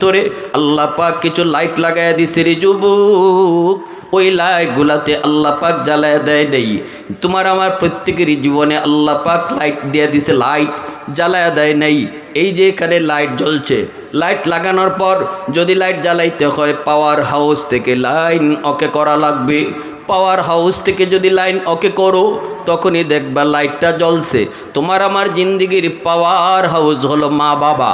তোরে আল্লাহ পাক কিছু লাইট লাগায় দিছে রে যুবক, ওই লাইটগুলাতে আল্লাহ পাক জ্বালায় দেয় নেই। তোমার আমার প্রত্যেকেরই জীবনে আল্লাহ পাক লাইট দিয়ে দিছে, লাইট জ্বালায় দেয় নেই। এই যে এখানে লাইট জ্বলছে, লাইট লাগানোর পর যদি লাইট জ্বালাইতে হয় পাওয়ার হাউস থেকে লাইন ওকে করা লাগবে। পাওয়ার হাউস থেকে যদি লাইন ওকে করো তখনই দেখবা লাইটটা জ্বলছে। তোমার আমার জিন্দিগির পাওয়ার হাউস হলো মা বাবা।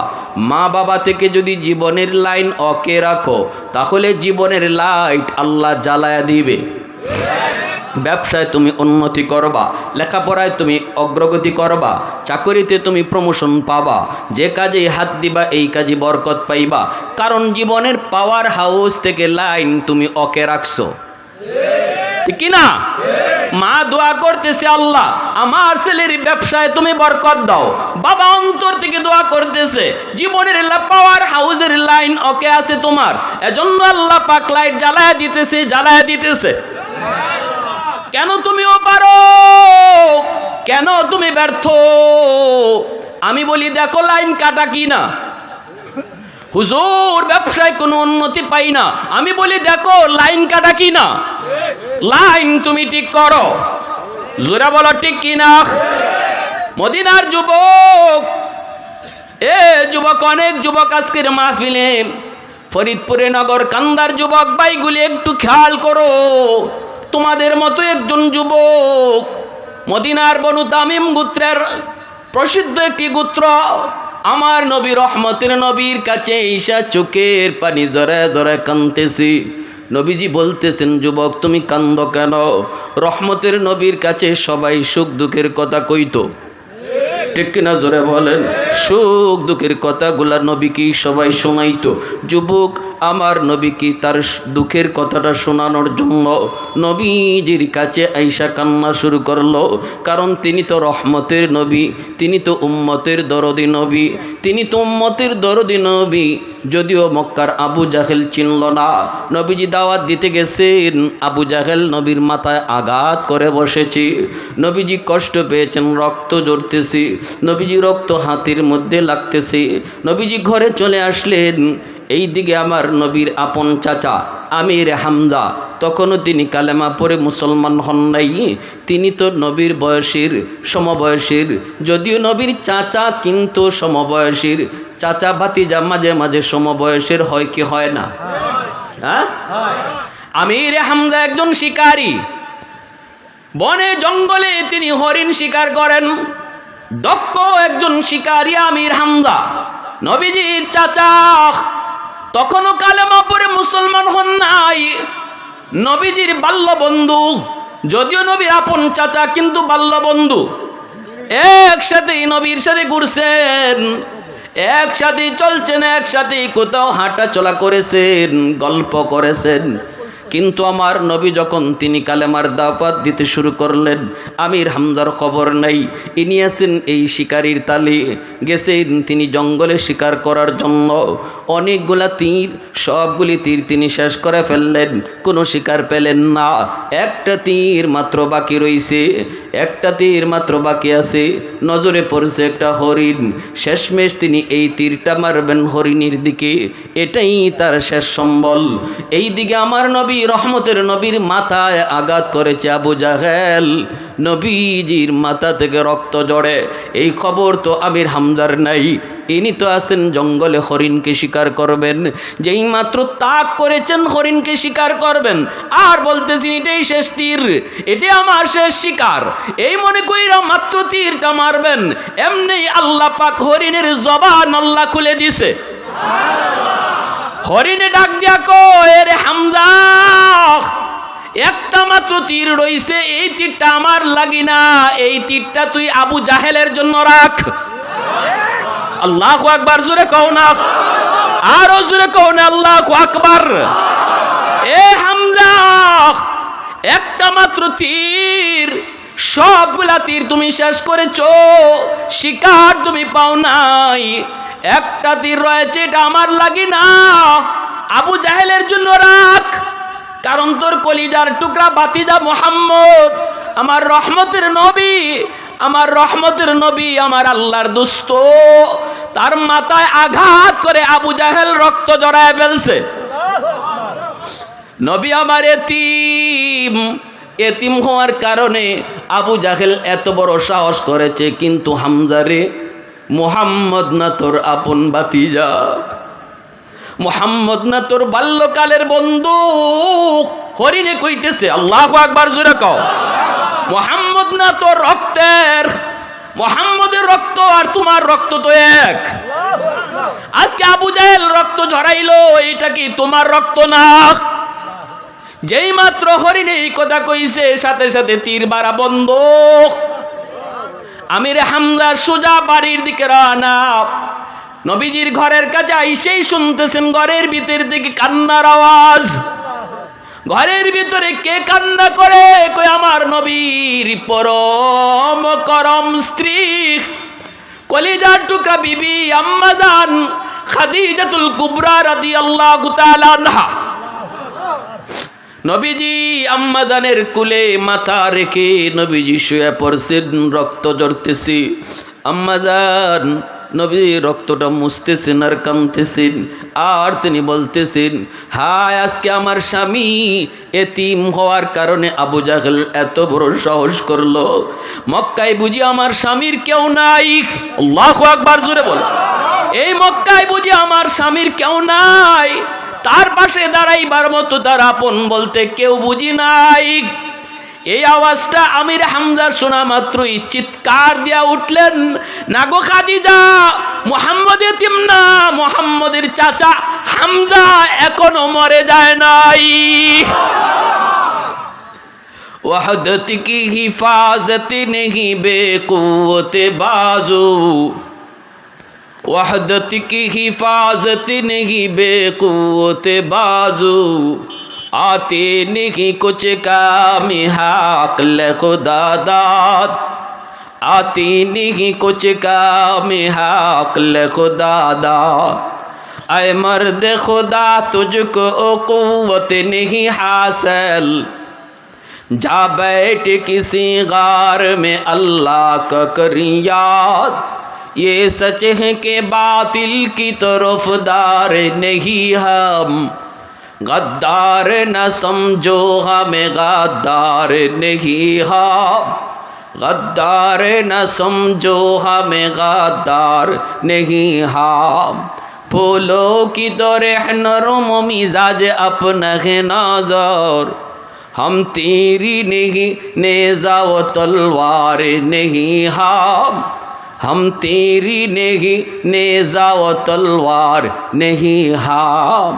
মা বাবা থেকে যদি জীবনের লাইন ওকে রাখো তাহলে জীবনের লাইট আল্লাহ জ্বালায়া দিবে। ব্যবসায় তুমি উন্নতি করবা, লেখাপড়ায় তুমি অগ্রগতি করবা, চাকরিতে তুমি প্রমোশন পাবা, যে কাজে হাত দিবা এই কাজে বরকত পাইবা, কারণ জীবনের পাওয়ার হাউস থেকে লাইন তুমি ওকে রাখছো। ঠিক না? মা দোয়া করতেছে, আল্লাহ আমার ছেলের ব্যবসায় তুমি বরকত দাও। বাবা অন্তর থেকে দোয়া করতেছে, জীবনের পাওয়ার হাউসের লাইন ওকে আছে তোমার, এজন্য আল্লাহ পাক লাইট জ্বালায়া দিতেছে, জ্বালায়া দিতেছে। কেন তুমিও পারো, কেন তুমি ব্যর্থ? আমি বলি দেখো লাইন কাটা কিনা। হুজুর ব্যবসায় কোনো উন্নতি পাই না, আমি বলি দেখো লাইন কাটা কিনা। লাইন তুমি ঠিক করো, জোরে বলো ঠিক কিনা। মদিনার যুবক, যুবক অনেক যুবক আজকের মাহফিলে, ফরিদপুরে নগর কান্দার যুবক ভাইগুলি একটু খেয়াল করো। তোমাদের মতো একজন যুবক মদিনার বনু তামিম গোত্রের প্রসিদ্ধ একটি গোত্র, আমার নবী রহমতের নবীর কাছে ঈশা চোখের পানি জরে জরে কাঁদতেছি। নবীজি বলতেছেন, যুবক তুমি কান্দো কেন? রহমতের নবীর কাছে সবাই সুখ দুঃখের কথা কইতো, ঠিক কিনা জোরে বলেন? সুখ দুঃখের কথাগুলা নবীকে সবাই শোনাইতো। যুবক আমার নবীকে তার দুঃখের কথাটা শোনানোর জন্য নবীজির কাছে আইসা কান্না শুরু করলো, কারণ তিনি তো রহমতের নবী, তিনি তো উম্মতের দরদি নবী, তিনি তো উম্মতের দরদি নবী। যদিও মক্কার আবু জাহেল চিনল না, নবীজি দাওয়াত দিতে গেছেন, আবু জাহেল নবীর মাথায় আঘাত করে বসেছি, নবীজি কষ্ট পেয়েছেন, রক্ত ঝরতেছি, নবীজি রক্ত হাতের মধ্যে লাগতেছে। নবীজি ঘরে চলে আসলেন। এই দিকে আমার নবীর আপন চাচা আমির হামজা, তখনও তিনি কালেমা পড়ে মুসলমান হন নাই। তিনি তো নবীর বয়সের সমবয়সের, যদিও নবীর চাচা কিন্তু সমবয়সের। চাচা ভাতিজা মাঝে মাঝে সমবয়সের হয় কি হয় না? হ্যাঁ, আমির হামজা একজন শিকারী, বনে জঙ্গলে তিনি হরিণ শিকার করেন, দক্ষ একজন শিকারী আমির হামজা। নবীজির চাচা তখনও কালেমা পড়ে মুসলমান হন নাই, নবীজির বাল্য বন্ধু, যদিও নবীর আপন চাচা কিন্তু বাল্য বন্ধু। একসাথেই নবীর সাথে ঘুরছেন, একসাথেই চলছেন, একসাথেই কোথাও হাঁটা চলা করেছেন, গল্প করেছেন। কিন্তু আমার নবী যখন তিনি কালেমার দাওয়াত দিতে শুরু করলেন, আমির হামজার খবর নাই। ইনি আছেন এই শিকারীর তালে, গেছেন তিনি জঙ্গলে শিকার করার জন্য। অনেকগুলা তীর, সবগুলি তীর তিনি শেষ করে ফেললেন, কোনো শিকার পেলেন না। একটা তীর মাত্র বাকি রইছে, একটা তীর মাত্র বাকি আছে। নজরে পড়ছে একটা হরিণ, শেষমেশ তিনি এই তীরটা মারবেন হরিণীর দিকে, এটাই তার শেষ সম্বল। এই দিকে আমার নবী রহমতের নবীর মাথায় আঘাত করেছে আবু জাহেল, নবীজির মাথা থেকে রক্ত জড়ে। এই খবর তো আমির হামজার নাই, ইনি তো আছেন জঙ্গলে হরিণকে শিকার করবেন। যেই মাত্র তাক করেছেন হরিণকে শিকার করবেন, আর বলতেছেন এটাই শেষ তীর, এটাই আমার শেষ শিকার, এই মনে কইরা মাত্র তীরটা মারবেন, এমনি আল্লাহ পাক হরিণের জবান আল্লাহ খুলে দিছে। হরিণে ডাক দিয়া কয়, রে হামজা, একটা মাত্র তীর রইছে, এই তীরটা আমার লাগি না, এই তীরটা তুই আবু জাহেলের জন্য রাখ। আল্লাহু আকবার, জোরে কও না, আরো জোরে কও না, আল্লাহু আকবার। এ হামজা, একটা মাত্র তীর, সবগুলা তীর তুমি শেষ করেছো, শিকার তুমি পাও নাই, একটা তীর রয়েছে, এটা আমার লাগি না, আবু জাহেলের জন্য রাখ। কারণ তোর কলিজার টুকরা ভাতিজা মুহাম্মদ, আমার রহমতের নবী, আমার রহমতের নবী, আমার আল্লাহর দোস্ত, তার মাথায় আঘাত করে আবু জাহেল রক্ত জড়ায় ফেলছে। নবী আমার এতিম হওয়ার কারণে আবু জাহেল এত বড় সাহস করেছে, কিন্তু হামজারে, মুহাম্মদ না তোর আপন ভাতিজা, মুহাম্মদ না তোর বাল্যকালের বন্ধু? হরিণে কইতেছে, আল্লাহু আকবার, জোরে কও। মুহাম্মদ না তোর রক্তের? মুহাম্মদের রক্ত আর তোমার রক্ত তো এক। আজকে আবু জাহেল রক্ত ঝরাইলো, এটা কি তোমার রক্ত না? যেই মাত্র হরিণে এই কথা কইছে, সাথে সাথে তীর বাড়া বন্ধ। আমির হামজা সোজা বাড়ির দিকে রওনা। নবীজির ঘরের কাছে আইসেই শুনতেছেন ঘরের ভিতর থেকে কান্নার আওয়াজ। ঘরের ভিতরে কে কান্না করে? কই আমার নবীর পরম করম স্ত্রী, কলিজার টুকরা বিবি আম্মা জান খাদিজাতুল কুবরা রাদিয়াল্লাহু তাআলা আনহা। নবীজি আম্মা জানের কুলে মাথা রেখে নবীজি শুয়ে পড়ছেন, রক্ত ঝরতেছে। আম্মা জান নবী রক্তটা মুছতেছেন আর কাঁদতেছেন, আর তিনি বলতেছেন, হায় আজকে আমার স্বামী এতিম হওয়ার কারণে আবু জাহেল এত বড় সাহস করলো। মক্কায় বুঝি আমার স্বামীর কেউ নাই? আল্লাহু আকবার, জোরে বল। এই মক্কায় বুঝি আমার স্বামীর কেউ নাই? তার পাশে দাঁড়াইবার মতো তার আপন বলতে কেউ বুঝি নাই। এই আওয়াজটা আমির হামজা শোনা মাত্রই চিৎকার দিয়া উঠলেন, না গো খাদিজা, মুহাম্মদ এতিম না, মুহাম্মদের চাচা হামজা এখনো মরে যায় নাই। ওয়াহদত কি হিফাজত নেহি বেকুওতে বাজু, वहदत की हिफाजत नहीं बेकुवत बाजू, आते नहीं कुछ काम हाक़ल खुदा दाद, आती नहीं कुछ काम हाक़ल खुदा दाद। ऐ मर्द खुदा तुझको क़ुव्वत नहीं हासिल, जा बैठ किसी गार में अल्लाह का कर याद, ये सच है कि बातिल की तरफदार नहीं हम, गद्दार न समझो हमें गद्दार नहीं हम, गद्दार न समझो हमें गद्दार नहीं हम। फूलों की तरह नरम मिजाज अपना है नजर, हम तेरी नहीं नेज़ा व तलवार नहीं हम, हम तेरी नहीं नेज़ा व तलवार नहीं हम।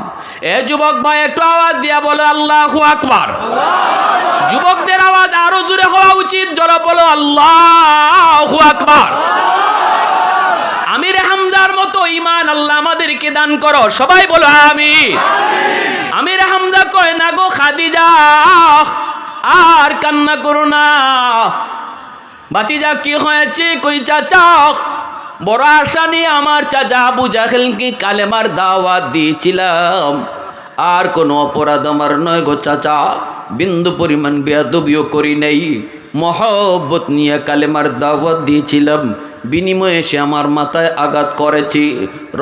ए যুবক ভাই একটু আওয়াজ দিয়া বলো আল্লাহু আকবার। যুবকদের আওয়াজ আরো জোরে হওয়া উচিত, জোরে বলো আল্লাহু আকবার। আমির হামজার মতো ঈমান আল্লাহ আমাদেরকে দান করো, সবাই বলো আমিন। আমির হামজা কয়, না গো খাদিজা, আর কান্না করো না। ভাতিজা কি হয়েছে? কই চাচা, বড় আশা নিয়ে আমার চাচা আবু জাহেলকে কালেমার দাওয়াত দিয়েছিলাম, আর কোনো অপরাধ আমার নয় গো চাচা, বিন্দু পরিমাণ বেয়াদবিও করি নাই, মহব্বত নিয়ে কালেমার দাওয়াত দিয়েছিলাম, বিনিময়ে সে আমার মাথায় আঘাত করেছে,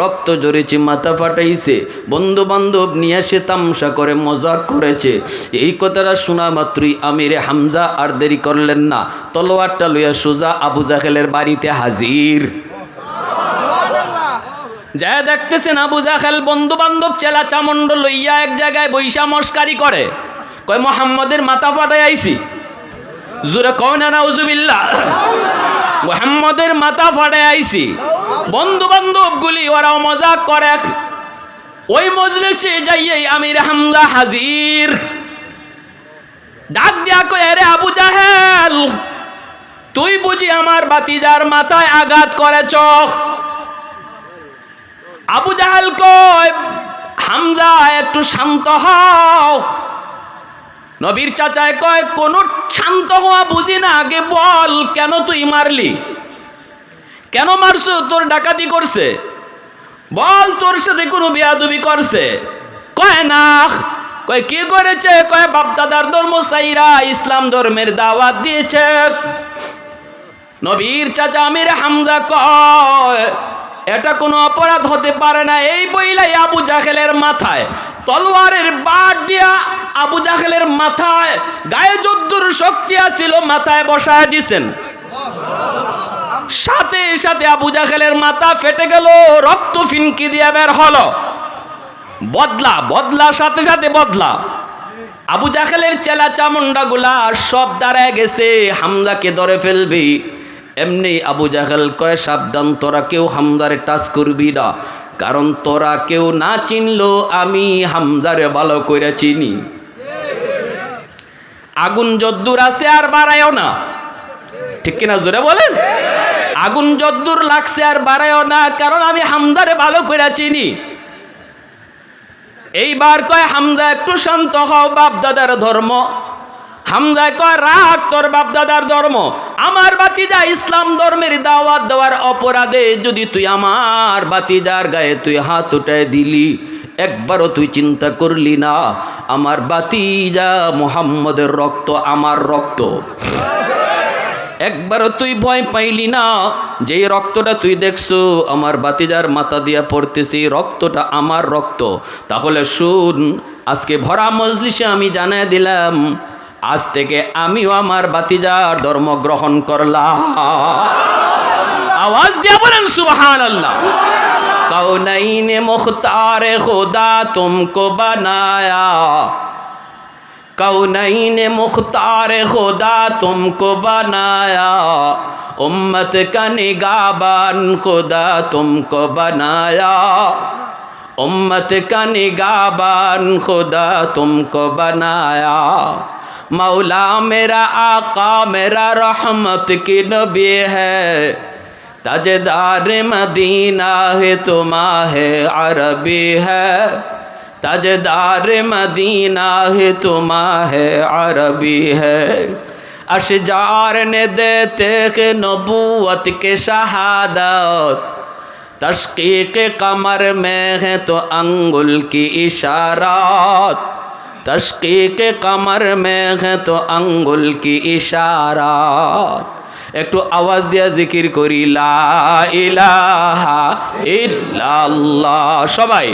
রক্ত ঝরেছে, মাথা ফাটাইছে, বন্ধু বান্ধব নিয়ে সে তামসা করে মজাক করেছে। এই কথাটা শোনা মাত্রই আমির হামজা আর দেরি করলেন না, তলোয়ারটা লইয়া সোজা আবু জাহেলের বাড়িতে হাজির। যা দেখতেছেন আবু জাহেল বন্ধু বান্ধব চেলা চামুন্ড লইয়া এক জায়গায় বৈশা মস্কারি করে, কয় মুহাম্মদের মাথা ফাটাই আইছি। জোরে কও না নাউজুবিল্লাহ। মুহাম্মদের মাথা ফাটাই আইছি। বন্ধু বান্ধব গুলি ওরাও মজাক করে। ওই মজলিসে যাইয়েই আমির হামজা হাজির। ডাক দিয়া কয়, আরে আবু জাহেল, তুই বুঝি আমার ভাতিজার মাথায় আঘাত করেছ? আবু জাহেল কয়, হামজা একটু শান্ত হও। নবীর চাচায় কয়, কোন শান্ত হওয়া বুঝি না, আগে বল কেন তুই মারলি? কেন মারছো? তোর ডাকাতি করছে? বল তোর সাথে কোনো বেয়াদবি করছে? কয় না। কয় কি করেছে? কয় বাপ দাদার ধর্ম সাইরা ইসলাম ধর্মের দাওয়াত দিয়েছে। নবীর চাচা আমির হামজা কয় এটা কোনো অপরাধ হতে পারে না। এই বইলাই আবু জাহেলের মাথায় তলোয়ারের বাট দিয়া আবু জাহেলের মাথায় গায়ে যদ্দুর শক্তি আছিল মাথায় বসায় দিছেন। সাথে সাথে আবু জাহেলের মাথা ফেটে গেল, রক্ত ফিনকি দিয়ে বের হলো। বদলা সাথে সাথে বদলা। আবু জাহেলের চেলা চামুন্ডা গুলা সব দাঁড়ায় গেছে, হামজাকে ধরে ফেলবি। এমনি আবু জাহেল কয় সাবধান, তোরা কেউ হামজারে টাচ করবি না, কারণ তোরা কেউ না চিনলো আমি হামজারে ভালো করে চিনি। আগুন যদ্দুর আছে আর বাড়ায়ও না, ঠিক কিনা জোরে বলেন? আগুন যদ্দুর লাগছে আর বাড়ায়ও না, কারণ আমি হামজারে ভালো করে চিনি। এইবার কয় হামজা একটু শান্ত হও, বাপ দাদার ধর্ম। হামজা কয় রাগ তোর বাপ দাদার ধর্ম, আমার বাতিজা ইসলাম ধর্মের দাওয়াত দেওয়ার অপরাধে যদি তুই আমার বাতিজার গায়ে তুই হাত উঠায় দিলি, একবারও তুই চিন্তা করলি না আমার বাতিজা মুহাম্মদের রক্ত আমার রক্ত। একবারও তুই ভয় পাইলি না যেই রক্তটা তুই দেখছো আমার বাতিজার মাথা দিয়া পড়তেছি, রক্তটা আমার রক্ত। তাহলে শুন, আজকে ভরা মজলিসে আমি জানাই দিলাম, আজ থেকে আমিও আমার বাতিজার ধর্ম গ্রহণ করলাম। আওয়াজ দিয়া বলেন সুবহানাল্লাহ। কৌনাইনে মুখতারে খুদা তুমকো বানায়া, कौनैन मुख्तार खुदा तुमको बनाया, उम्मत का निगाहबान खुदा तुमको बनाया, उम्मत का निगाहबान खुदा तुमको बनाया। मौला मेरा आका मेरा रहमत की नबी है, ताजदार मदीना है तुम्हारे अरबी है, ताजदार मदीना है तुम्हारे अरबी है। अशजार ने देते के नबूवत के शहादत, तशकीक कमर में है तो अंगुल की इशारात, तशकीक कमर में है तो अंगुल की इशारात। একটু আওয়াজ দিয়া জিকির করি লা ইলাহা ইল্লাল্লাহ, সবাই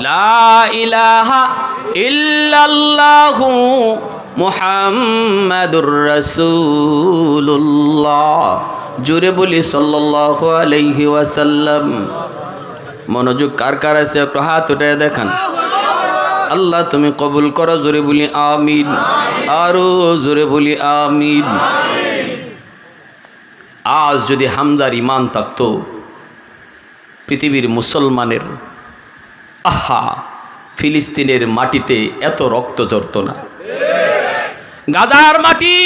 লা ইলাহা ইল্লাল্লাহু মুহাম্মাদুর রাসূলুল্লাহ। জোরে বলি সাল্লাল্লাহু আলাইহি ওয়াসাল্লাম। মনোযোগ কার কার আছে একটু হাত উঠায় দেখান। আল্লাহ তুমি কবুল করো, জোরে বলি আমিন, আরো জোরে বলি আমিন। আজ যদি হামজার ঈমান থাকতো, পৃথিবীর মুসলমানের আহা ফিলিস্তিনের মাটিতে এত রক্ত ঝরত না। গাজার মাটি,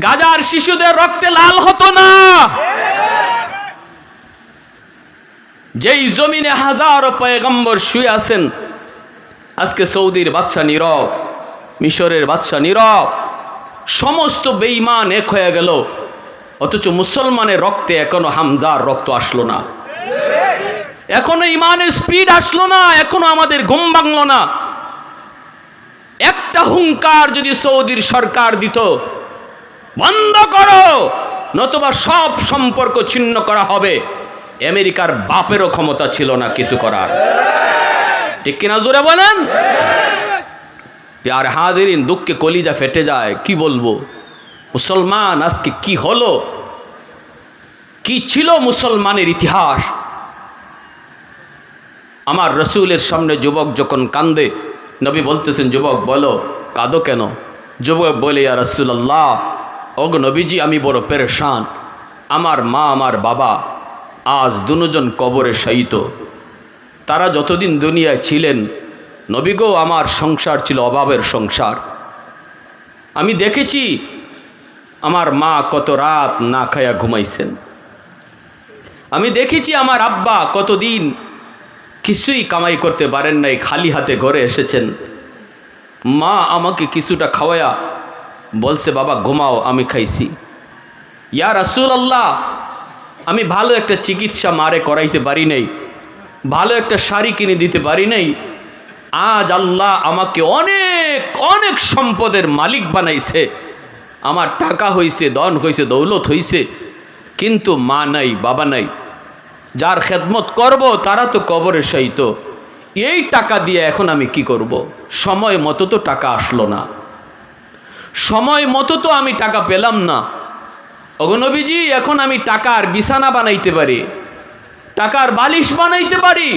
গাজার শিশুদের রক্তে লাল হতো না। যেই জমিনে হাজারো পয়গম্বর শুয়ে আছেন, আজকে সৌদির বাদশা নীরব, মিশরের বাদশা নীরব, সমস্ত বেঈমান এক হয়ে গেল, অথচ মুসলমানের রক্তে এখনো হামজার রক্ত আসলো না, এখনো ইমানের স্পিড আসলো না, এখনো আমাদের ঘুম ভাঙলো না। একটা হুঙ্কার যদি সৌদির সরকার দিত, বন্ধ করো নতুবা সব সম্পর্ক ছিন্ন করা হবে, আমেরিকার বাপেরও ক্ষমতা ছিল না কিছু করার, ঠিক কিনা জোরে বলেন? প্যার হাজিরিন, দুঃখে কলিজা ফেটে যায়। কি বলবো, মুসলমান আজকে কি হলো, কি ছিল মুসলমানের ইতিহাস। আমার রসুলের সামনে যুবক যখন কান্দে, নবী বলতেছেন যুবক বলো কাঁদো কেন? যুবক বলে ইয়া রাসূলুল্লাহ, ওগো নবীজি আমি বড় পেরেশান, আমার মা আমার বাবা আজ দুজন কবরে শায়িত। তারা যতদিন দুনিয়ায় ছিলেন নবী গো আমার সংসার ছিল অভাবের সংসার। আমি দেখেছি আমার মা কত রাত না খায়া ঘুমাইছেন, আমি দেখেছি আমার আব্বা কতদিন কিছুই কামাই করতে পারেন নাই, খালি হাতে ঘরে এসেছেন। মা আমাকে কিছুটা খাওয়ায়া বলছে, বাবা ঘুমাও, আমি খাইছি। ইয়া রাসূলুল্লাহ, আমি ভালো একটা চিকিৎসা মারে করাইতে পারি নাই, ভালো একটা শাড়ি কিনে দিতে পারি নাই। আজ আল্লাহ আমাকে অনেক অনেক সম্পদের মালিক বানাইছে, আমার টাকা হইছে, ধন হইছে, দৌলত হইছে, কিন্তু মা নাই, বাবা নাই। যার খেদমত করব তারা তো কবরে শায়িত। এই টাকা দিয়ে এখন আমি কি করব? সময় মতো তো টাকা আসলো না, সময় মতো তো আমি টাকা পেলাম না। ওগো নবীজি, এখন আমি টাকার বিছানা বানাইতে পারি, টাকার বালিশ বানাইতে পারি,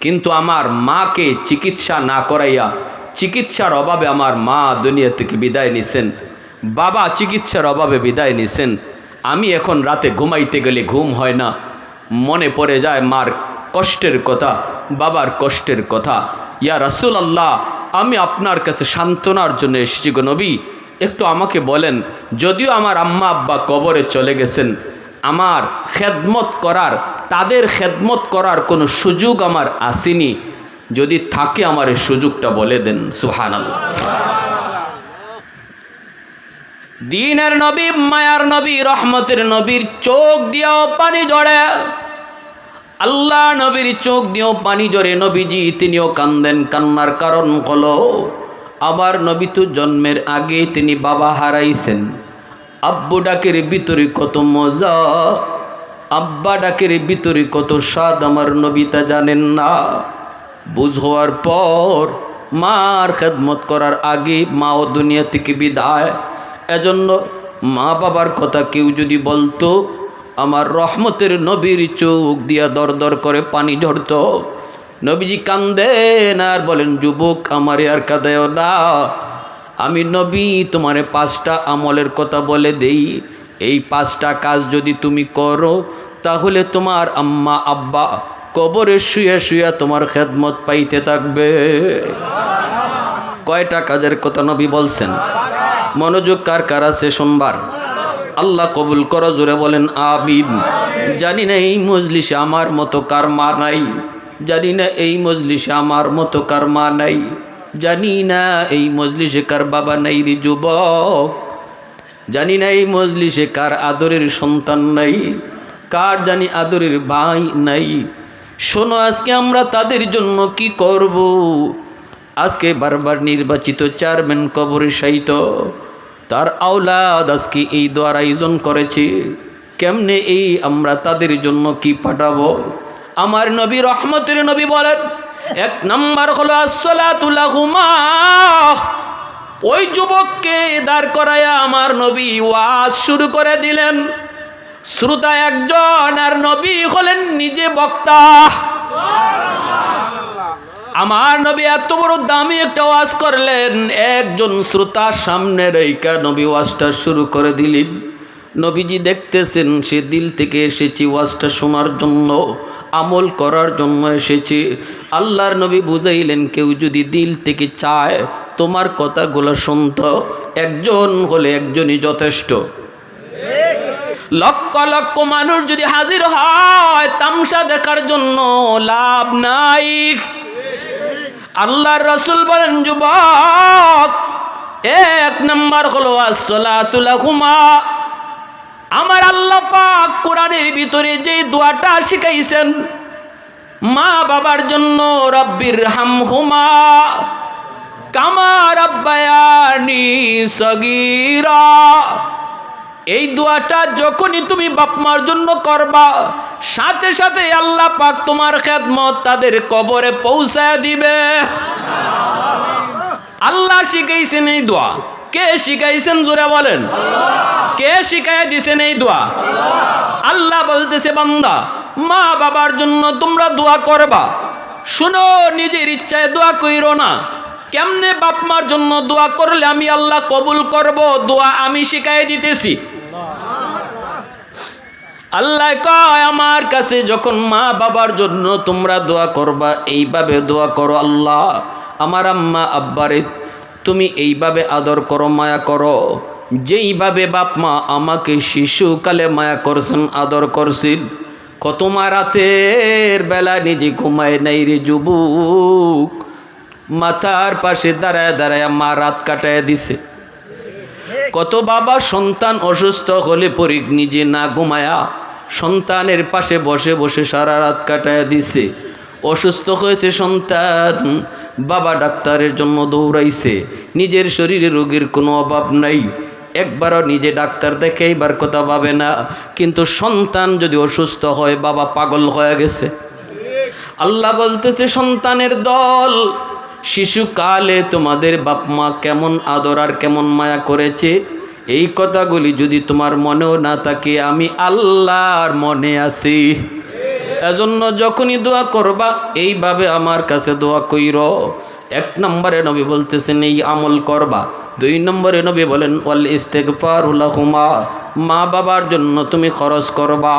কিন্তু আমার মাকে চিকিৎসা না করাইয়া, চিকিৎসার অভাবে আমার মা দুনিয়া থেকে বিদায় নিছেন, বাবা চিকিৎসার অভাবে বিদায় নিছেন। আমি এখন রাতে ঘুমাইতে গেলে ঘুম হয় না, মনে পড়ে যায় মার কষ্টের কথা, বাবার কষ্টের কথা। ইয়া রাসূলুল্লাহ, আমি আপনার কাছে সান্ত্বনার জন্য এসেছি গো নবী, একটু আমাকে বলেন, যদিও আমার আম্মা আব্বা কবরে চলে গেছেন, আমার খেদমত করার, তাদের খেদমত করার কোনো সুযোগ আমার আসেনি, যদি থাকে আমার এই সুযোগটা বলে দেন। সুবহানাল্লাহ। দিনের নবী, মায়ার নবী, রহমতের নবীর চোখ দিয়েও পানি ঝরে, আল্লাহ নবীর চোখ দিয়েও পানি ঝরে। নবীজি তিনিও কান্দেন। কান্নার কারণ হলো, আবার নবী তো জন্মের আগে তিনি বাবা হারাইছেন। আব্বু ডাকের ভিতরে কত মজা, আব্বা ডাকের ভিতরে কত স্বাদ আমার নবী তা জানেন না। বুঝ হওয়ার পর মার খেদমত করার আগে মাও দুনিয়া থেকে বিদায়। এজন্য মা বাবার কথা কেউ যদি বলতো, আমার রহমতের নবীর চোখ দিয়া দর দর করে পানি ঝরত। নবীজি কান্দেন আর বলেন, যুবক আমারে আর কাঁদায়ও না, আমি নবী তোমারে 5টা আমলের কথা বলে দেই, এই 5টা কাজ যদি তুমি করো তাহলে তোমার আম্মা আব্বা কবরে শুয়ে শুয়ে তোমার খেদমত পাইতে থাকবে। কয়টা কাজের কথা নবী বলছেন? মনোযোগ কার কার আছে শুনবার? আল্লাহ কবুল করো, জোরে বলেন আমিন। জানি না এই মজলিসে আমার মতো কার মা নাই, জানি না এই মজলিসে আমার মতো কার মা নাই, জানি না এই মজলিসে কার বাবা নাই রে যুবক, জানি না এই মজলিসে কার আদরের সন্তান নাই, কার জানি আদরের ভাই নাই। শোনো, আজকে আমরা তাদের জন্য কি করব? আজকে বারবার নির্বাচিত চেয়ারম্যান কবরে শায়িত, তার আওলাদ আজকে এই দোয়ার আয়োজন করেছে, কেমনে এই আমরা তাদের জন্য কি পাঠাবো? আমার নবী রহমতের নবী বলেন, 1 নাম্বার হলো আসসালাতু লাহুমা। ওই যুবককে দাঁড় করায়া আমার নবী ওয়াজ শুরু করে দিলেন। শ্রোতা একজন আর নবী হলেন নিজে বক্তা। আমার নবী এত বড় দামি একটা ওয়াজ করলেন, একজন শ্রোতার সামনে রেখা নবী ওয়াজটা শুরু করে দিলেন। নবীজি দেখতেছেন সে দিল থেকে এসেছে ওয়াজটা শোনার জন্য, আমল করার জন্য এসেছে। আল্লাহর নবী বুঝাইলেন, কেউ যদি দিল থেকে চায় তোমার কথাগুলো শুনতো, একজন হলে একজনই যথেষ্ট। লক্ষ লক্ষ মানুষ যদি হাজির হয় তামসা দেখার জন্য লাভ নাই। আল্লাহর রাসূল বলেন, যুবক 1 নাম্বার হলো আসসালাতু লাহুমা। আমার আল্লাহ পাক কোরআনের ভিতরে যে দোয়াটা শিখাইছেন মা বাবার জন্য, রব্বির হামহুমা কামা রাব্বায়ানি সগীরা, এই দোয়াটা যখনই তুমি বাপ মার জন্য করবা, সাথে সাথে আল্লাহ পাক তোমার খেদমত তাদের কবরে পৌঁছায় দিবে। আল্লাহ শিখাইছেন এই দোয়া। কে শিখাইছেন জোরে বলেন? কে শিখাই দিছেন এই দোয়া? আল্লাহ বলতেছে, বান্দা মা বাবার জন্য তোমরা দোয়া করবা। শুনো, নিজের ইচ্ছায় দোয়া কইরো না। কেমনে বাপ মার জন্য দোয়া করলে আমি আল্লাহ কবুল করব, দোয়া আমি শিখাই দিতেছি। আল্লাহ কয়, আমার কাছে যখন মা বাবার জন্য তোমরা দোয়া করবা, এইভাবে দোয়া করো, আল্লাহ আমার আম্মা আব্বারে তুমি এইভাবে আদর করো, মায়া করো, যেইভাবে বাপ মা আমাকে শিশুকালে মায়া করছেন, আদর করছেন। কত মা রাতের বেলা নিজে ঘুমায় নাই রে যুবক, মাথার পাশে দাঁড়ায় দাঁড়ায় মা রাত কাটায় দিছে। কত বাবা সন্তান অসুস্থ হলে পরে নিজে না ঘুমায়া সন্তানের পাশে বসে বসে সারা রাত কাটায় দিছে। অসুস্থ হয়েছে সন্তান, বাবা ডাক্তারের জন্য দৌড়াইছে। নিজের শরীরে রোগের কোনো অভাব নাই, একবারও নিজে ডাক্তার দেখে এইবার কথা ভাবে না। কিন্তু সন্তান যদি অসুস্থ হয় বাবা পাগল হয়ে গেছে। আল্লাহ বলতেছে সন্তানের দল, শিশুকালে তোমাদের বাপ মা কেমন আদর আর কেমন মায়া করেছে, এই কথাগুলি যদি তোমার মনেও না থাকে আমি আল্লাহর মনে আছি। এজন্য যখনই দোয়া করবা এইভাবে আমার কাছে দোয়া কইর। 1 নম্বরে নবী বলতেছেন এই আমল করবা। 2 নম্বরে নবী বলেন ওয়াল ইস্তিগফারু লাহুমা, মা বাবার জন্য তুমি খরচ করবা।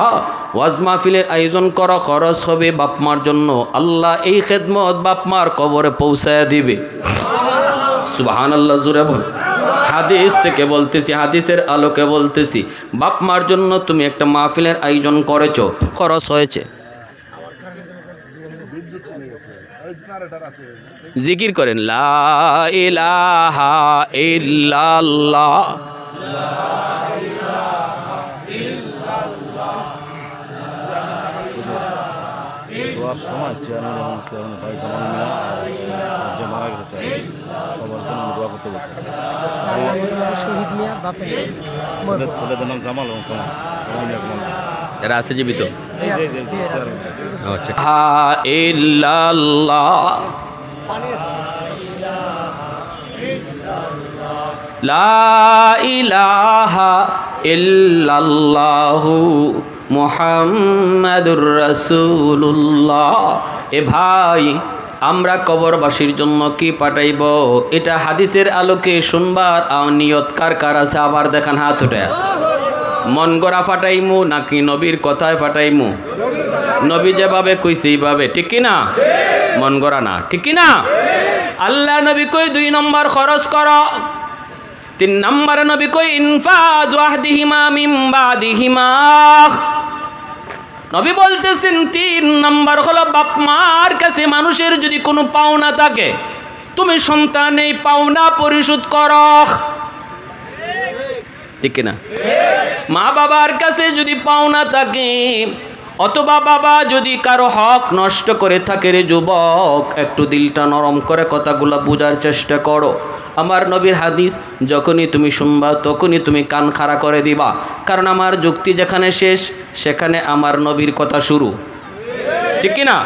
ওয়াজ মাহফিলের আয়োজন করা খরচ হবে বাপ মার জন্য, আল্লাহ এই খেদমত বাপ মার কবরে পৌঁছায় দিবে। সুবহানাল্লাহ, জোরে বল। হাদিস থেকে বলতেছি, হাদিসের আলোকে বলতেছি, বাপ মার জন্য তুমি একটা মাহফিলের আয়োজন করেছো, খরচ হয়েছে। জিকির করেন লা ইলাহা ইল্লাল্লাহ। দোয়ার সময় চেয়ারম্যান ভাই জামান মিয়া যে মারা গেছে সবার জন্য দোয়া করতে বলছে। শহীদ মিয়া বাপের ছেলেদের নাম জামাল এবং কামাল, এরা আছে জীবিত? আচ্ছা। ইল্লাল্লাহ লা ইলাহা ইল্লাল্লাহু মুহাম্মাদুর রাসূলুল্লাহ। এ ভাই, আমরা কবরবাসীর জন্য কি পাঠাইব এটা হাদিসের আলোকে শুনবার নিয়ত কার কার আছে আবার দেখান হাত উঠে। মন গড়া ফাটাইমু নাকি নবীর কথায় ফাটাইমু? নবী যেভাবে কইছে এইভাবে, ঠিক কি না? মন গড়া না, ঠিক কি না? আল্লাহ নবী কই 2 নম্বর খরচ করো। 3 নম্বরে নবী কই ইনফাজ ওয়াহদিহিমা মিন বাদিহিমা। নবী বলতেছেন 3 নম্বর হলো বাপ মার কাছে মানুষের যদি কোনো পাওনা থাকে তুমি সন্তান এই পাওনা পরিশোধ করো, ঠিক না? মা বাবার কাছে যদি পাওনা থাকে অথবা বাবা যদি কারো হক নষ্ট করে থাকে রে যুবক, একটু দিলটা নরম করে কথাগুলো বোঝার চেষ্টা করো। আমার নবীর হাদিস যখনই তুমি শুনবা তখনই তুমি কান খাড়া করে দিবা, কারণ আমার যুক্তি যেখানে শেষ সেখানে আমার নবীর কথা শুরু, ঠিক কি না?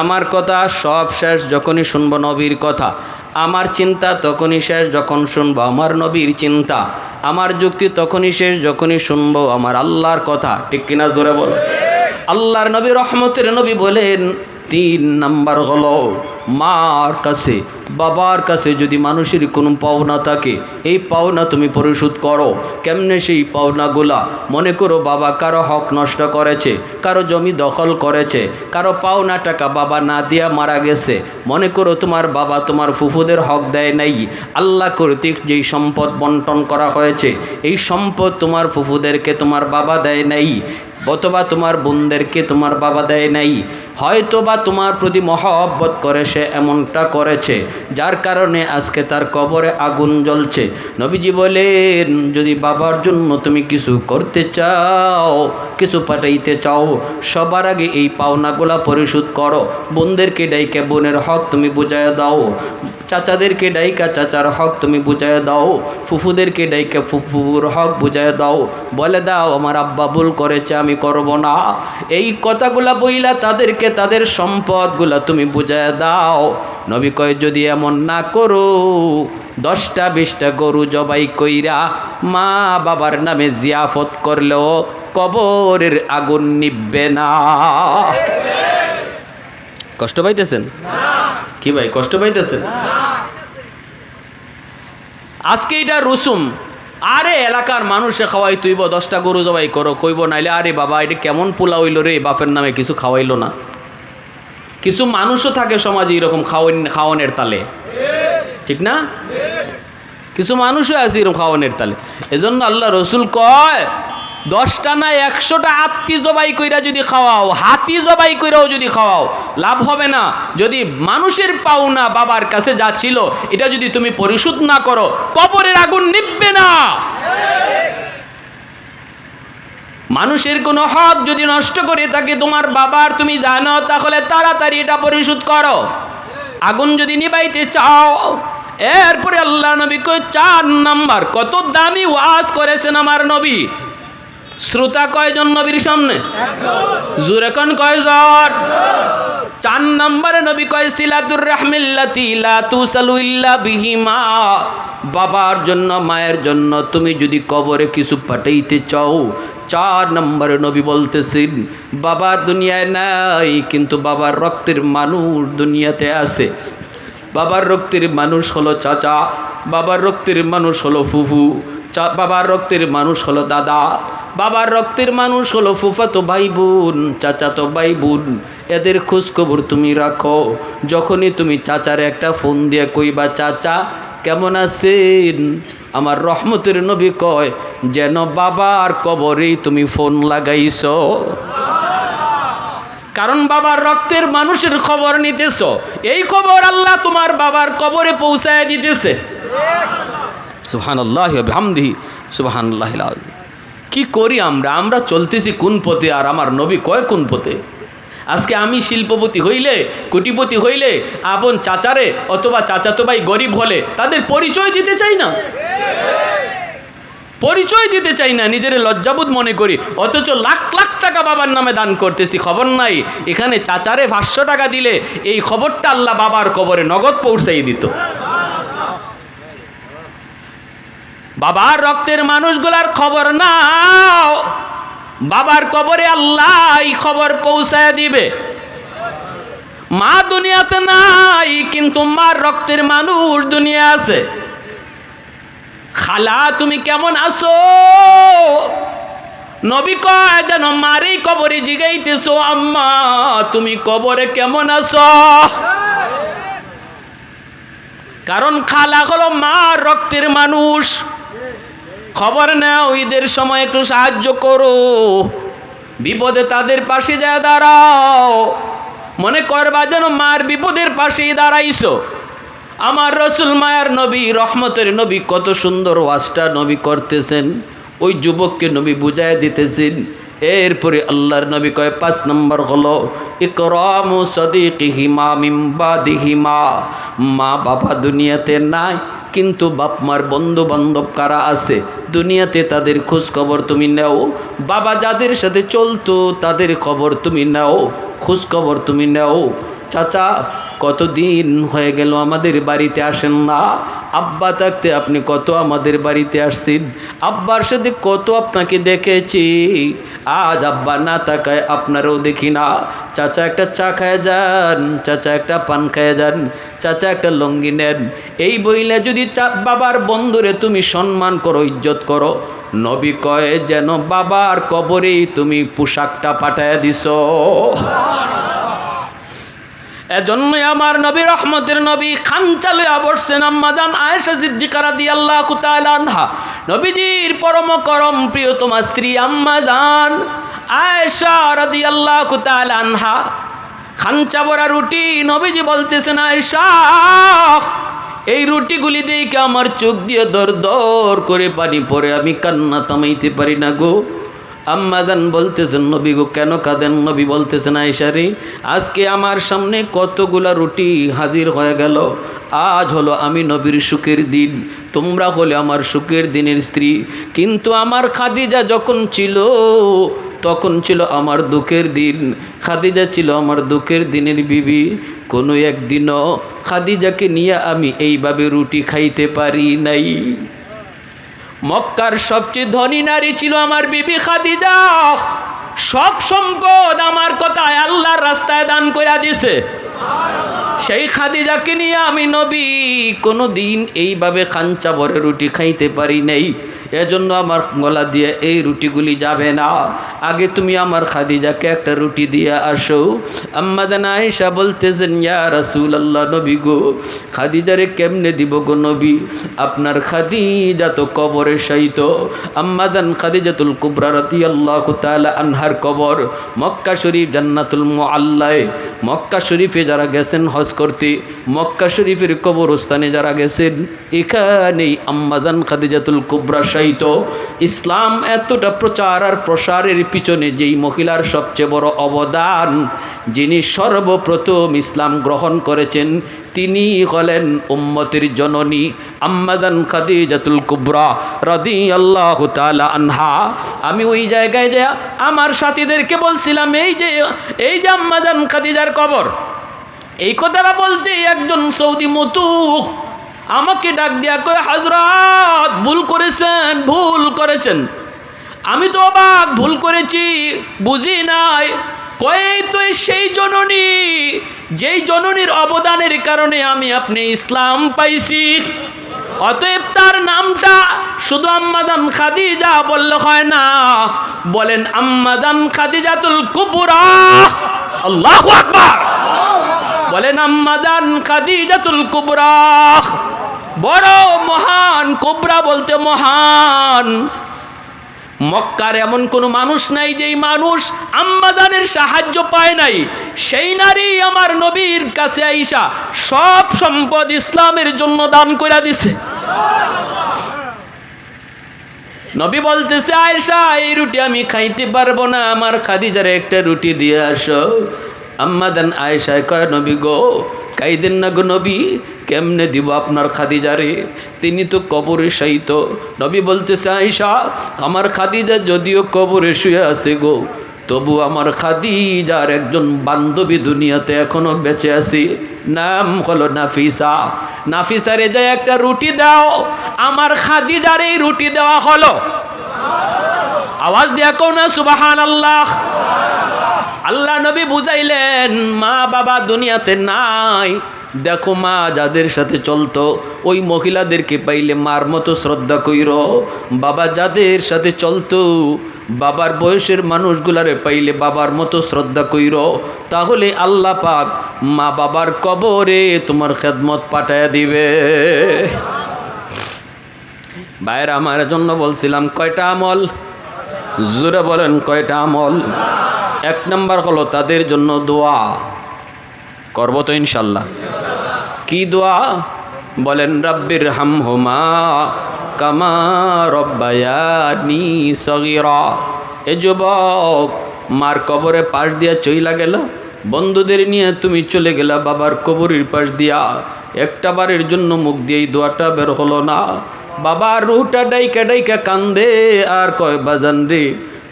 আমার কথা সব শেষ যখনই শুনবো নবীর কথা, আমার চিন্তা তখনই শেষ যখন শুনবো আমার নবীর চিন্তা, আমার যুক্তি তখনই শেষ যখনই শুনবো আমার আল্লাহর কথা, ঠিক কিনা জোরে বলো। আল্লাহর নবী রহমতের নবী বলেন 3 নাম্বার হলো মার কাছে বাবার কাছে যদি মানুষের কোনো পাওনা থাকে এই পাওনা তুমি পরিশোধ করো। কেমনে সেই পাওনাগুলা? মনে করো বাবা কারো হক নষ্ট করেছে, কারো জমি দখল করেছে, কারো পাওনা টাকা বাবা না দিয়া মারা গেছে। মনে করো তোমার বাবা তোমার ফুফুদের হক দেয় নাই, আল্লাহ কর্তৃক যেই সম্পদ বন্টন করা হয়েছে এই সম্পদ তোমার ফুফুদেরকে তোমার বাবা দেয় নাই, অথবা তোমার বোনদেরকে তোমার বাবা দেয় নাই, হয়তো বা তোমার প্রতি মহব্বত করে সে এমনটা করেছে যার কারণে আজকে তার কবরে আগুন জ্বলছে। নবীজি বলেন যদি বাবার জন্য তুমি কিছু করতে চাও, কিছু পাঠাইতে চাও, সবার আগে এই পাওনাগুলা পরিশোধ করো। বোনদেরকে ডাইকা বোনের হক তুমি বুঝাইয়া দাও, চাচাদেরকে ডাইকা চাচার হক তুমি বুঝাইয়া দাও, ফুফুদেরকে ডাইকা ফুফুর হক বুঝাইয়া দাও, বলে দাও আমার আব্বা ভুল করেছে আমি করব না। এই কথাগুলা বইলা তাদেরকে তাদের সম্পদগুলা তুমি বুঝাইয়া দাও। নবী কয় যদি এমন না করো 10টা 20টা গরু জবাই কইরা মা বাবার নামে জিয়াফত করলেও কবরের আগুন নিববে না। কষ্ট পাইতেছেন কি ভাই? কষ্ট পাইতেছেন? আজকে এটা রুসুম, আরে এলাকার মানুষে খাওয়াই তুইব 10টা গরু জবাই করো, কইব নাইলে আরে বাবা এটা কেমন পোলা হইল রে, বাপের নামে কিছু খাওয়াইলো না। কিছু মানুষও থাকে সমাজে এরকম খাওয়ানোর তালে, ঠিক না? কিছু মানুষও আছে এরকম খাওয়ানোর তালে। এজন্য আল্লাহ রসুল কয় 10টা না 100টা আত্মি জবাই কইরা যদি খাওয়াও, হাতি জবাই কইরাও যদি খাওয়াও, লাভ হবে না। যদি মানুষের পাওনা বাবার কাছে যা ছিল এটা যদি তুমি পরিশোধ না করো, কবরের আগুন নিভবে না। মানুষের কোনো হক যদি নষ্ট করে থাকে তোমার বাবার, তুমি জানো, তাহলে তাড়াতাড়ি এটা পরিশোধ করো। আগুন যদি নিভাইতে চাও। এরপরে আল্লাহ নবী কই 4 নাম্বার, কত দামি ওয়াজ করেছেন আমার নবী। শ্রোতা কয়জন নবীর সামনে? জোরে কোন কয়জন? 4 নম্বরে নবী কয় সিলাতুর রাহমিল্লাতি লা তুসালু ইল্লা বিহিমা। বাবার জন্য মায়ের জন্য তুমি যদি কবরে কিছু পাঠাইতে চাও, 4 নম্বরে নবী বলতেছেন বাবা দুনিয়ায় নাই, কিন্তু বাবার রক্তের মানুষ দুনিয়াতে আছে। বাবার রক্তের মানুষ হলো চাচা, বাবার রক্তের মানুষ হলো ফুফু, বাবার রক্তের মানুষ হলো দাদা, বাবার রক্তের মানুষ হলো ফুফাতো ভাই বোন, চাচাতো ভাই বোন। এদের খোঁজখবর তুমি রাখো। যখনই তুমি চাচারে একটা ফোন দিয়ে কইবা চাচা কেমন আছেন, আমার রহমতের নবী কয় যেন বাবার কবরেই তুমি ফোন লাগাইছো। কারণ বাবার রক্তের মানুষের খবর নিতেছ, এই খবর আল্লাহ তোমার বাবার কবরে পৌঁছায় দিতেছে। সুবহানাল্লাহি ওয়া বিহামদিহি সুবহানাল্লাহিল আযীম। কি করি আমরা চলতেছি কোন পথে, আর আমার নবী কয় কোন পথে। আজকে আমি শিল্পপতি হইলে, কোটিপতি হইলে আপন চাচারে অথবা চাচাতো ভাই গরিব হলে তাদের পরিচয় দিতে চাই না, পরিচয় দিতে চাই না, নিজের লজ্জাবোধ মনে করি। অথচ লাখ লাখ টাকা বাবার নামে দান করতেছি, খবর নাই। এখানে চাচারে 500 টাকা দিলে এই খবরটা আল্লাহ বাবার কবরে নগদ পৌঁছাই দিত। বাবার রক্তের মানুষগুলার খবর নাও, বাবার কবরে আল্লাহ এই খবর পৌঁছায় দিবে। মা দুনিয়াতে নাই, কিন্তু মার রক্তের মানুষ দুনিয়া আছে। খালা তুমি কেমন আছো, নবী কয় যেন মারই কবরে জিগাইতেছো আম্মা তুমি কবরে কেমন আছো। কারণ খালা হলো মার রক্তের মানুষ। খবর নাও, ঈদের সময় একটু সাহায্য করো, বিপদে তাদের পাশে যায় দাঁড়াও, মনে করবা যেন মার বিপদের পাশেই দাঁড়াইছো। আমার রসুল মায়ার নবী রহমতের নবী কত সুন্দর ওয়াজটা নবী করতেছেন, ওই যুবককে নবী বুঝায় দিতেছেন। এরপরে আল্লাহর নবী কয় 5 নম্বর হলো ইকরামু সাদিকিহিমা মিন বাদিহিমা। মা বাবা দুনিয়াতে নাই, কিন্তু বাপ মার বন্ধু বান্ধব কারা আছে দুনিয়াতে তাদের খোঁজ খবর তুমি নাও। বাবা যাদের সাথে চলতো তাদের খবর তুমি নাও, খোঁজ খবর তুমি নাও। চাচা কতদিন হয়ে গেল আমাদের বাড়িতে আসেন না, আব্বা থাকতে আপনি কত আমাদের বাড়িতে আসছেন, আব্বার সাথে কত আপনাকে দেখেছি, আজ আব্বা না থাকায় আপনারও দেখি না। চাচা একটা চা খায় যান, চাচা একটা পান খায় যান, চাচা একটা লঙ্গি নেন। এই বইলে যদি বাবার বন্ধুরে তুমি সম্মান করো, ইজ্জত করো, নবী কয় যেন বাবার কবরেই তুমি পোশাকটা পাঠায় দিছো। এজন্যই আমার নবী রহমতের নবী খাঞ্চা লইয়া বসছেন আম্মাজান আয়েশা সিদ্দিকা রাদিয়াল্লাহু তাআলা আনহা, নবীজির পরম করম প্রিয়তমা স্ত্রী আম্মাজান আয়েশা রাদিয়াল্লাহু তাআলা আনহা। খাঞ্চা ভরা রুটি, নবীজি বলতেছেন আয়েশা এই রুটিগুলি দেখে আমার চোখ দিয়ে দর দর করে পানি পড়ে, আমি কান্না থামাইতে পারি না গো। আম্মাজান বলতেছেন নবী গো কেন কাঁদেন? নবী বলতেছেন আয়েশা রে, আজকে আমার সামনে কতগুলা রুটি হাজির হয়ে গেল, আজ হলো আমি নবীর সুখের দিন, তোমরা হলে আমার সুখের দিনের স্ত্রী, কিন্তু আমার খাদিজা যখন ছিল তখন ছিল আমার দুঃখের দিন। খাদিজা ছিল আমার দুঃখের দিনের বিবি, কোনো একদিনও খাদিজাকে নিয়ে আমি এইভাবে রুটি খাইতে পারি নাই। মক্কার সবচেয়ে ধনী নারী ছিল আমার বিবি খাদিজা, সব সম্পদ আমার কথায় আল্লাহর রাস্তায় দান কইরা দিছে। সেই খাদিজাকে নিয়ে আমি নবী কোনো দিন এইভাবে খাঞ্চা ভরে রুটি খাইতে পারি নাই, এজন্য আমার গলা দিয়ে এই রুটিগুলি যাবে না। আগে তুমি আমার খাদিজাকে একটা রুটি দিয়ে আসো। আম্মা জান আয়েশা বলতেছেন, ইয়া রাসূলুল্লাহ, নবী গো, খাদিজারে কেমনে দিব গো নবী? আপনার খাদিজা তো কবরে শায়িত। আম্মা জান খাদিজাতুল কুবরা রাদিয়াল্লাহু তাআলা আনহার কবর মক্কা শরীফ জান্নাতুল মুআল্লায়। মক্কা শরীফে যারা গেছেন হজ করতে, মক্কা শরীফের কবরস্থানে যারা গেছেন, এখানেই আম্মা জান খাদিজাতুল কুবরা শায়িত। ইসলাম এতটা প্রচার আর প্রসারের পিছনে যেই মহিলার সবচেয়ে বড় অবদান, যিনি সর্বপ্রথম ইসলাম গ্রহণ করেছেন, তিনি হলেন উম্মতের জননী আম্মা জান খাদিজাতুল কুবরা রাদিয়াল্লাহু তাআলা আনহা। আমি ওই জায়গায় যে আমার সাথীদেরকে বলছিলাম, এই যে আম্মা জান খাদিজার কবর, এই কথাটা বলতে একজন সৌদি মতুক আমাকে ডাক দিয়া কয়, হযরত ভুল করেছেন। আমি তো অবাক, ভুল করেছি, বুঝি নাই। কয় তো সেই জননী, যেই জননীর অবদানের কারণে আমি আপনি ইসলাম পাইছি, অতএব তার নামটা শুধু আম্মা জান খাদিজা বললে হয় না, বলেন আম্মা জান খাদিজাতুল কুবরা। আল্লাহু আকবার। বলেন আম্মা জান খাদিজাতুল কুবরা, বড় মহান, কুবরা বলতে মহান। মক্কার এমন কোনো মানুষ নাই যেই মানুষ আম্মা জানের সাহায্য পায় নাই। সেই নারী আমার নবীর কাছে আইসা সব সম্পদ ইসলামের জন্য দান করে দিছে। নবী বলতেছে, আয়েশা, এই রুটি আমি খাইতে পারবো না, আমার খাদিজারে একটা রুটি দিয়ে আসো। আম্মা জান আয়েশা কয়, নবী গো, কাইদেন না গো নবী, কেমনে দিব আপনার খাদিজারে? তিনি তো কবরে শায়িত। নবী বলতেছে, আয়েশা, আমার খাদিজা যদিও কবরে শুয়ে আছে গো, তবু আমার খাদিজার একজন বান্ধবী দুনিয়াতে এখনো বেঁচে আছে, নাম হলো নাফিসা। নাফিসারে যায় একটা রুটি দাও। আমার খাদিজার এই রুটি দেওয়া হলো। আওয়াজ দিয়া কও না সুবহানাল্লাহ। আল্লাহ নবী বুঝাইলেন, মা বাবা দুনিয়াতে নাই, দেখো মা যাদের সাথে চলতো ওই মহিলাদেরকে পাইলে মার মতো শ্রদ্ধা কইর। বাবা যাদের সাথে চলতো, বাবার বয়সের মানুষগুলারে পাইলে বাবার মতো শ্রদ্ধা কইর, তাহলে আল্লাহ পাক মা বাবার কবরে তোমার খেদমত পাঠায়া দিবে। ভাইয়েরা, আমার জন্য বলছিলাম কয়টা আমল? জোরে বলেন, কয়টা আমল? এক নম্বর হলো তাদের জন্য দোয়া করবো তো ইনশাল্লাহ। কি দোয়া? বলেন, রাব্বির হামহুমা কামা রব্বায়ানি সগীরা। এ যুবক, মার কবরে পাশ দিয়া চইলা গেল, বন্ধুদের নিয়ে তুমি চলে গেলা বাবার কবরের পাশ দিয়া, একটা বারের জন্য মুখ দিয়ে এই দোয়াটা বের হলো না। বাবার রুহটা ডাইকা ডাইকা কান্দে আর কয়, বাজান রে,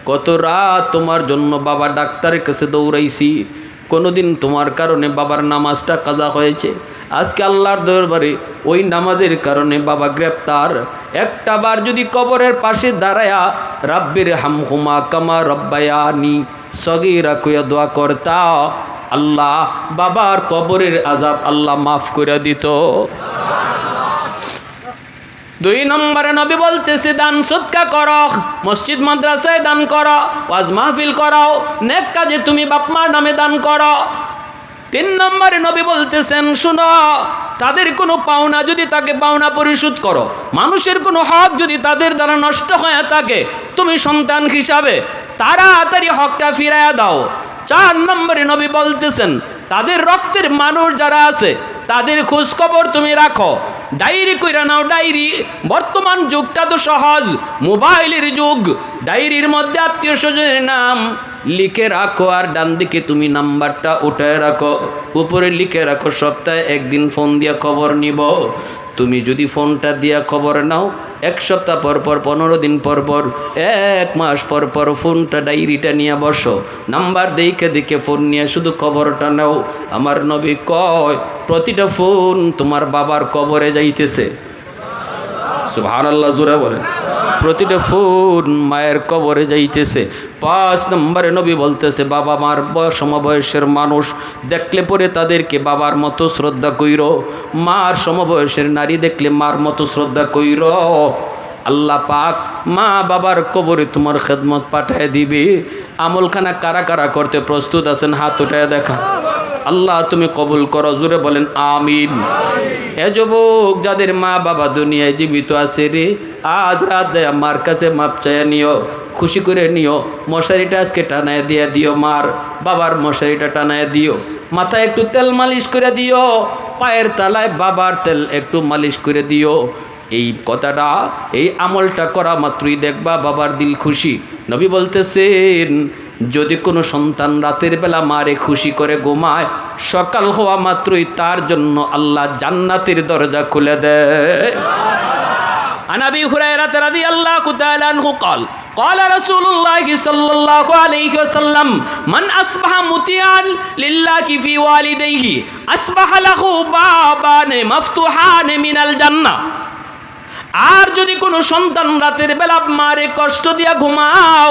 কত রাত তোমার জন্য বাবা ডাক্তারের কাছে দৌড়াইছি, কোনোদিন তোমার কারণে বাবার নামাজটা কাজা হয়েছে, আজকে আল্লাহর দরবারে ওই নামাজের কারণে বাবা গ্রেপ্তার। একটা বার যদি কবরের পাশে দাঁড়ায়া রাব্বির হামহুমা কামা রব্বায়ানি সগীরা কইয়া দোয়া করতা, আল্লাহ বাবার কবরের আযাব আল্লাহ মাফ করে দিত। দুই নম্বরে নবী বলতেছে, দান সদকা করো, মসজিদ মাদ্রাসায় দান করো, ওয়াজ মাহফিল করো, নেক কাজে তুমি বাপ মার নামে দান করো। তিন নম্বরে নবী বলতেছেন, শুনো, তাদের কোনো পাওনা যদি তাকে পাওনা পরিশোধ করো, মানুষের কোনো হক যদি তাদের দ্বারা নষ্ট হয়ে থাকে, তুমি সন্তান হিসাবে তাড়াতাড়ি হকটা ফিরাইয়া দাও। চার নম্বরে নবী বলতেছেন, তাদের রক্তের মানুষ যারা আছে তাদের খোঁজ খবর তুমি রাখো, ডায়েরি কইরা নাও। ডায়েরি, বর্তমান যুগটা তো সহজ, মোবাইলের যুগ। ডায়েরির মধ্যে আত্মীয় স্বজনের নাম লিখে রাখো, আর ডান দিকে তুমি নাম্বারটা উঠায় রাখো, উপরে লিখে রাখো সপ্তাহে একদিন ফোন দিয়া খবর নিব। তুমি যদি ফোনটা দিয়া খবর নাও, এক সপ্তাহ পর পর, 15 দিন পর পর, 1 মাস পর পর ফোনটা ডায়েরিটা নিয়ে বসো, নাম্বার দেখে দেখে ফোন নিয়ে শুধু খবরটা নাও। আমার নবী কয়, প্রতিটা ফোন তোমার বাবার কবরে যাইতেছে। সুবহানাল্লাহ জোরে বলেন। প্রতিটা ফুট মায়ের কবরে যাইতেছে। 5 নম্বরে নবী বলতেছে, বাবা মার সমবয়সের মানুষ দেখলে পরে তাদেরকে বাবার মতো শ্রদ্ধা কইর, মার সমবয়সের নারী দেখলে মার মতো শ্রদ্ধা কইর। আল্লাহ পাক মা বাবার কবরে তোমার খেদমত পাঠায় দিবে। আমলখানা কারা কারা করতে প্রস্তুত আছেন? হাত উঠায় দেখা। আল্লাহ তুমি কবুল করো, জোরে বলেন আমিন। এ যুবক যাদের মা বাবা দুনিয়ায় জীবিত আছে রে, আজ রাত যায় মার কাছে মাপ চাইয়া নিও, খুশি করে নিও। মশারিটা আজকে টানায় দিয়ে দিও, মার বাবার মশারিটা টানায় দিও। মাথায় একটু তেল মালিশ করে দিও, পায়ের তলায় বাবার তেল একটু মালিশ করে দিও। এই কথাটা, এই আমলটা করা মাত্রই দেখবা বাবার দিল খুশি। নবী বলতেছেন, যদি কোনো সন্তান রাতের বেলা মারে খুশি করে ঘুমায়, সকাল হওয়া মাত্রই তার জন্য আল্লাহ জান্নাতের দরজা খুলে দেয়। عن أبي هريرة رضي الله تعالى عنه قال رسول الله صلى الله عليه وسلم من أصبح مطيعا لله في والديه أصبح له بابان مفتوحان من الجنة। আর যদি কোনো সন্তান রাতের বেলা মারে কষ্ট দিয়া ঘুমাও,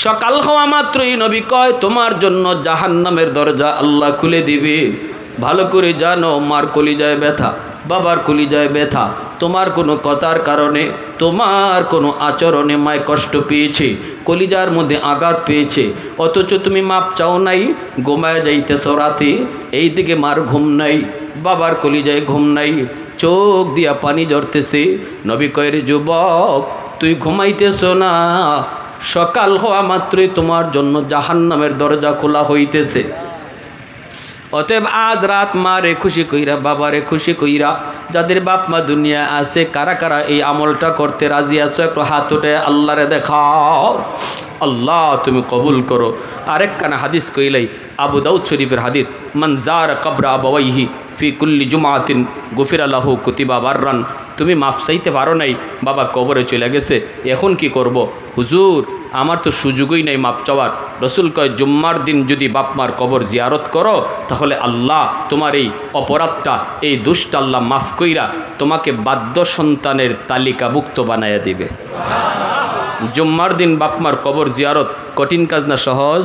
সকাল হওয়া মাত্রই নবী কয় তোমার জন্য জাহান্নামের দরজা আল্লাহ খুলে দিবে। ভালো করে জানো, মার কলিজায় ব্যথা, বাবার কলিজায় ব্যথা। তোমার কোনো কথার কারণে, তোমার কোনো আচরণে মায় কষ্ট পেয়েছে, কলিজার মধ্যে আঘাত পেয়েছে, অথচ তুমি মাপ চাও নাই, ঘুমায় যাইতেছ রাতে, এই দিকে মার ঘুম নাই, বাবার কলিজায় ঘুম নাই, চোখ দিয়া পানি ঝরতেছে। নবী কয়, রে যুবক, তুই ঘুমাইতেছ না, সকাল হওয়া মাত্রই তোমার জন্য জাহান্নামের দরজা খোলা হইতেছে। অতএব আজ রাত মারে খুশি কইরা, বাবারে খুশি কইরা, যাদের বাপ মা দুনিয়া আছে, কারা কারা এই আমলটা করতে রাজি আছো? একটু হাত উঠে আল্লাহরে দেখাও। আল্লাহ তুমি কবুল করো। আরেকখানা হাদিস কইলাই, আবু দাউদ শরীফের হাদিস, মান যারা কবরা আবাওয়াইহি ফি কুল্লি জুমাতিন গুফিরা লাহু কুতিবা বাররান। তুমি মাফ চাইতে পারো নাই, বাবা কবরে চলে গেছে, এখন কি করব? হুজুর আমার তো সুযোগই নাই মাপ চাওয়ার। রসুল কয়, জুম্মার দিন যদি বাপমার কবর জিয়ারত করো, তাহলে আল্লাহ তোমার এই অপরাধটা, এই দুষ্টা আল্লাহ মাফ কইরা তোমাকে বাধ্য সন্তানের তালিকাভুক্ত বানাইয়া দিবে। জুম্মার দিন বাপমার কবর জিয়ারত কঠিন কাজ না সহজ?